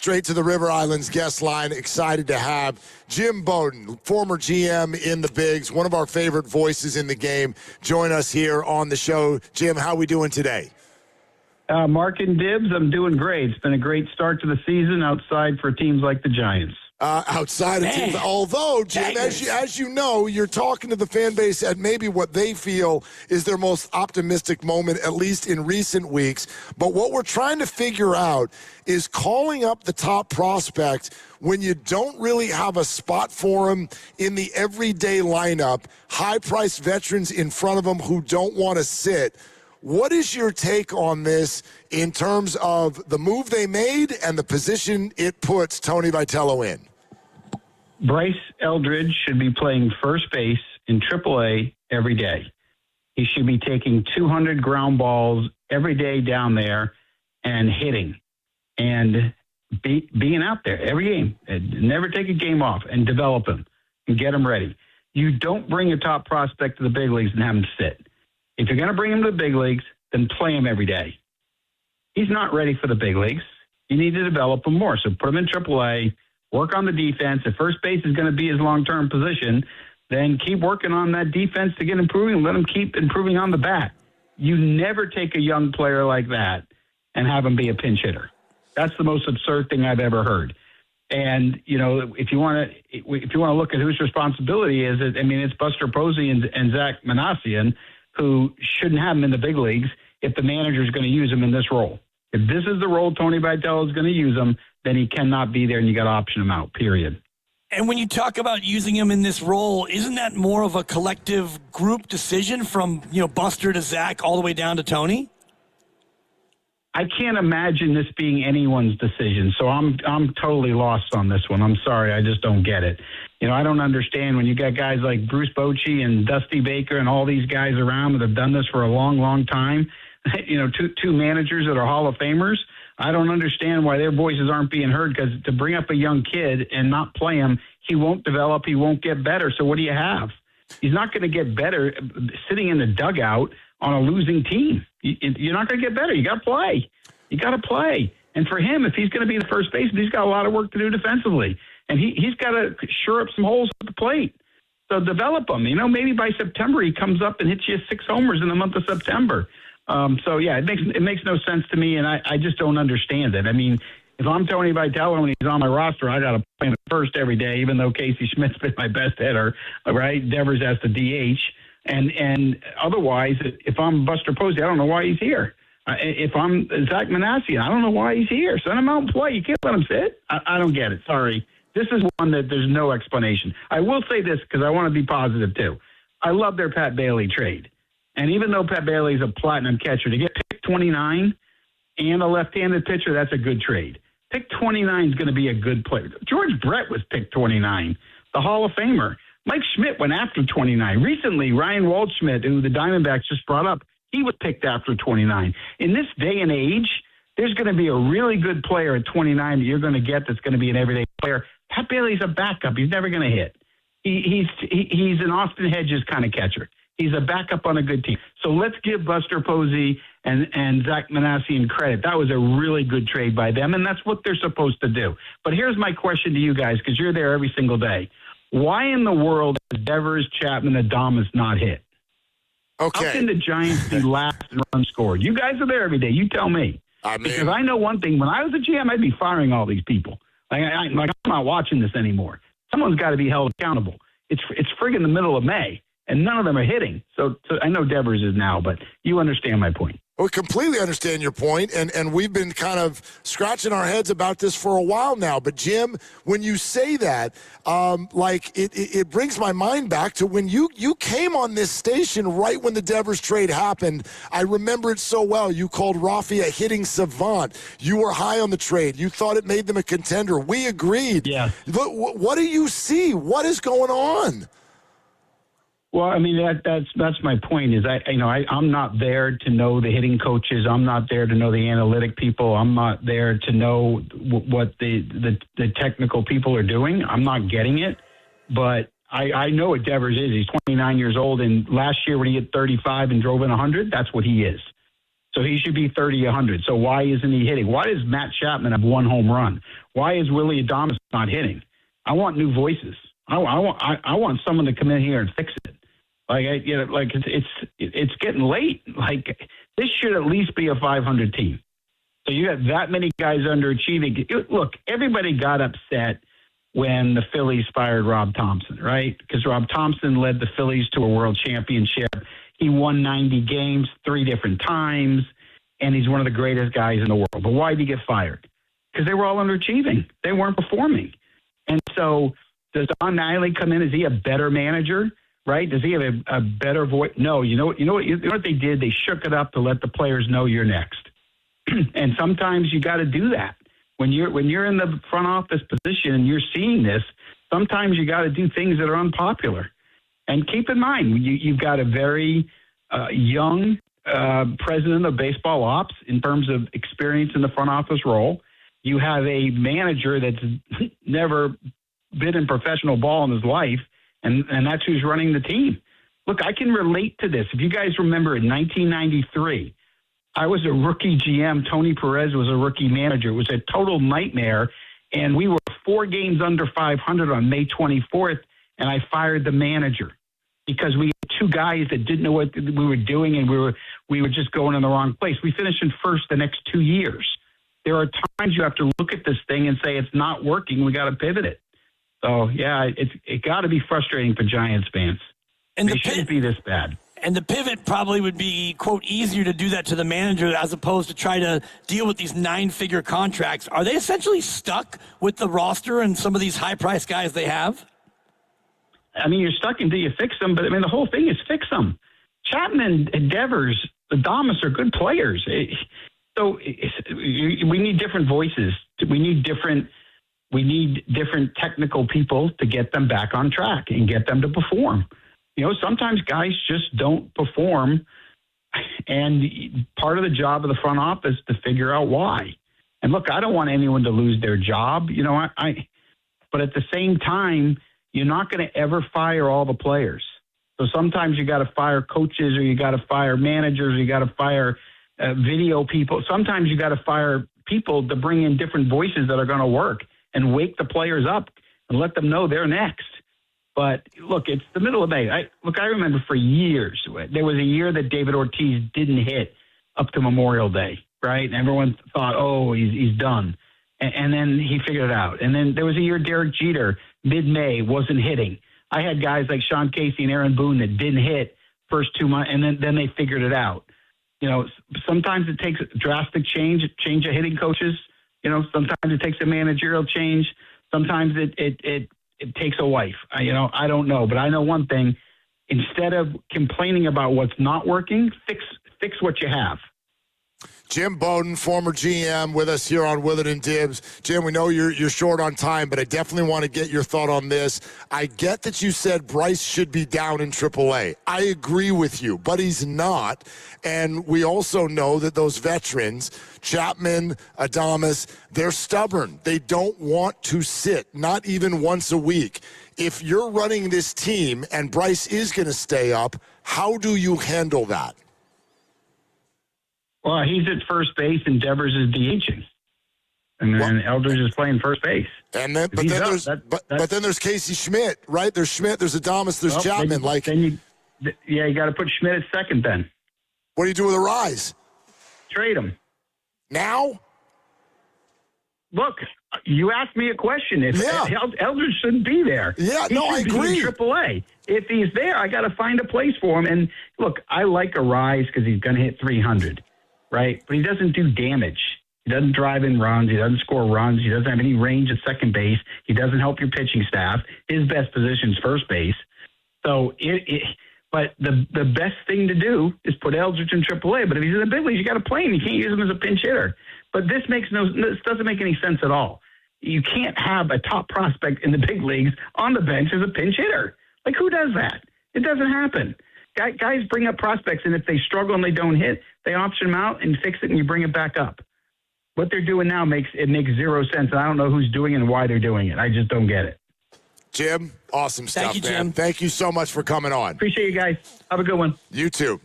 straight to the River Islands guest line. Excited to have Jim Bowden, former GM in the Bigs, one of our favorite voices in the game, join us here on the show. Jim, how we doing today? Mark and Dibs, I'm doing great. It's been a great start to the season outside for teams like the Giants. Outside of teams. Although, Jim, as you know, you're talking to the fan base at maybe what they feel is their most optimistic moment, at least in recent weeks. But what we're trying to figure out is calling up the top prospect when you don't really have a spot for him in the everyday lineup, high-priced veterans in front of him who don't want to sit. What is your take on this in terms of the move they made and the position it puts Tony Vitello in? Bryce Eldridge should be playing first base in AAA every day. He should be taking 200 ground balls every day down there and hitting and being out there every game. And never take a game off and develop him and get him ready. You don't bring a top prospect to the big leagues and have him sit. If you're going to bring him to the big leagues, then play him every day. He's not ready for the big leagues. You need to develop him more. So put him in AAA, work on the defense. If first base is going to be his long-term position, then keep working on that defense to get improving. Let him keep improving on the bat. You never take a young player like that and have him be a pinch hitter. That's the most absurd thing I've ever heard. And, you know, if you want to look at whose responsibility is it, I mean, it's Buster Posey and Zach Manasian, who shouldn't have him in the big leagues if the manager is going to use him in this role. If this is the role Tony Vitello is going to use him, then he cannot be there and you got to option him out, period. And when you talk about using him in this role, isn't that more of a collective group decision from, Buster to Zach all the way down to Tony? I can't imagine this being anyone's decision, so I'm totally lost on this one. I'm sorry, I just don't get it. I don't understand when you got guys like Bruce Bochy and Dusty Baker and all these guys around that have done this for a long, long time. Two managers that are Hall of Famers. I don't understand why their voices aren't being heard, because to bring up a young kid and not play him, he won't develop, he won't get better. So what do you have? He's not going to get better sitting in the dugout on a losing team. You're not going to get better. You got to play. You got to play. And for him, if he's going to be the first baseman, he's got a lot of work to do defensively. And he's got to shore up some holes at the plate. So develop him. Maybe by September he comes up and hits you 6 homers in the month of September. It makes no sense to me, and I just don't understand it. I mean, if I'm Tony Vitello and he's on my roster, I got to play him first every day, even though Casey Schmidt's been my best hitter, right? Devers has to DH. And otherwise, if I'm Buster Posey, I don't know why he's here. If I'm Zach Manasian, I don't know why he's here. Send him out and play. You can't let him sit. I don't get it. Sorry. This is one that there's no explanation. I will say this because I want to be positive, too. I love their Pat Bailey trade. And even though Pat Bailey's a platinum catcher, to get pick 29 and a left-handed pitcher, that's a good trade. Pick 29 is going to be a good player. George Brett was picked 29, the Hall of Famer. Mike Schmidt went after 29. Recently, Ryan Waldschmidt, who the Diamondbacks just brought up, he was picked after 29. In this day and age, there's going to be a really good player at 29 that you're going to get that's going to be an everyday player. Pat Bailey's a backup. He's never going to hit. He's an Austin Hedges kind of catcher. He's a backup on a good team. So let's give Buster Posey and Zach Manasian credit. That was a really good trade by them, and that's what they're supposed to do. But here's my question to you guys, because you're there every single day. Why in the world has Devers, Chapman, and Adames not hit? Okay. How can the Giants be last in runs scored? You guys are there every day. You tell me. Because I know one thing. When I was a GM, I'd be firing all these people. I'm not watching this anymore. Someone's got to be held accountable. It's friggin' the middle of May, and none of them are hitting. So I know Devers is now, but you understand my point. We completely understand your point, and we've been kind of scratching our heads about this for a while now. But, Jim, when you say that, it brings my mind back to when you came on this station right when the Devers trade happened. I remember it so well. You called Raffy a hitting savant. You were high on the trade. You thought it made them a contender. We agreed. Yeah. What do you see? What is going on? Well, I mean, that's my point is I'm not there to know the hitting coaches. I'm not there to know the analytic people. I'm not there to know what the technical people are doing. I'm not getting it. But I know what Devers is. He's 29 years old, and last year when he hit 35 and drove in 100, that's what he is. So he should be 30-100. So why isn't he hitting? Why does Matt Chapman have one home run? Why is Willy Adames not hitting? I want new voices. I want someone to come in here and fix it. It's getting late. Like, this should at least be a 500 team. So you got that many guys underachieving. Look, everybody got upset when the Phillies fired Rob Thompson, right? Because Rob Thompson led the Phillies to a world championship. He won 90 games 3 different times, and he's one of the greatest guys in the world. But why did he get fired? Because they were all underachieving. They weren't performing. And so does Don Niley come in? Is he a better manager, right? Does he have a better voice? No. You know what they did? They shook it up to let the players know you're next. And sometimes you got to do that. When you're in the front office position and you're seeing this, sometimes you got to do things that are unpopular. And keep in mind, you've got a very young president of baseball ops in terms of experience in the front office role. You have a manager that's never been in professional ball in his life, and that's who's running the team. Look, I can relate to this. If you guys remember in 1993, I was a rookie GM. Tony Perez was a rookie manager. It was a total nightmare, and we were 4 games under 500 on May 24th, and I fired the manager because we had 2 guys that didn't know what we were doing, and we were just going in the wrong place. We finished in first the next 2 years. There are times you have to look at this thing and say it's not working. We got to pivot it. So, yeah, it got to be frustrating for Giants fans. And they shouldn't be this bad. And the pivot probably would be, quote, easier to do that to the manager as opposed to try to deal with these 9-figure contracts. Are they essentially stuck with the roster and some of these high-priced guys they have? I mean, you're stuck until you fix them, but, I mean, the whole thing is fix them. Chapman and Devers, Adames are good players. So we need different voices. We need different technical people to get them back on track and get them to perform. You know, sometimes guys just don't perform, and part of the job of the front office to figure out why. And look, I don't want anyone to lose their job, you know, but at the same time, you're not going to ever fire all the players. So sometimes you got to fire coaches, or you got to fire managers, or you got to fire video people. Sometimes you got to fire people to bring in different voices that are going to work and wake the players up and let them know they're next. But look, it's the middle of May. I remember for years, there was a year that David Ortiz didn't hit up to Memorial Day, right? And everyone thought, oh, he's done. And then he figured it out. And then there was a year Derek Jeter, mid-May, wasn't hitting. I had guys like Sean Casey and Aaron Boone that didn't hit first 2 months, and then they figured it out. You know, sometimes it takes a drastic change of hitting coaches. You know, sometimes it takes a managerial change. Sometimes it takes a wife. I don't know. But I know one thing. Instead of complaining about what's not working, fix what you have. Jim Bowden, former GM, with us here on Willard and Dibs. Jim, we know you're short on time, but I definitely want to get your thought on this. I get that you said Bryce should be down in AAA. I agree with you, but he's not. And we also know that those veterans, Chapman, Adames, they're stubborn. They don't want to sit, not even once a week. If you're running this team and Bryce is going to stay up, how do you handle that? Well, he's at first base and Devers is DHing. And Eldridge is playing first base. And then, but then there's Casey Schmidt, right? There's Schmidt, there's Adames, there's Chapman. You got to put Schmidt at second then. What do you do with Arise? Trade him. Now? Look, you asked me a question. Eldridge shouldn't be there. Yeah, I agree. He should be in AAA. If he's there, I got to find a place for him. And look, I like Arise because he's going to hit 300, right? But he doesn't do damage. He doesn't drive in runs. He doesn't score runs. He doesn't have any range at second base. He doesn't help your pitching staff. His best position is first base. So, but the best thing to do is put Eldridge in AAA. But if he's in the big leagues, you got to play him. You can't use him as a pinch hitter. But this doesn't make any sense at all. You can't have a top prospect in the big leagues on the bench as a pinch hitter. Like, who does that? It doesn't happen. Guys bring up prospects, and if they struggle and they don't hit, they option them out and fix it, and you bring it back up. What they're doing now makes zero sense, and I don't know who's doing it and why they're doing it. I just don't get it. Jim, awesome stuff, Thank you, man. Jim. Thank you so much for coming on. Appreciate you guys. Have a good one. You too.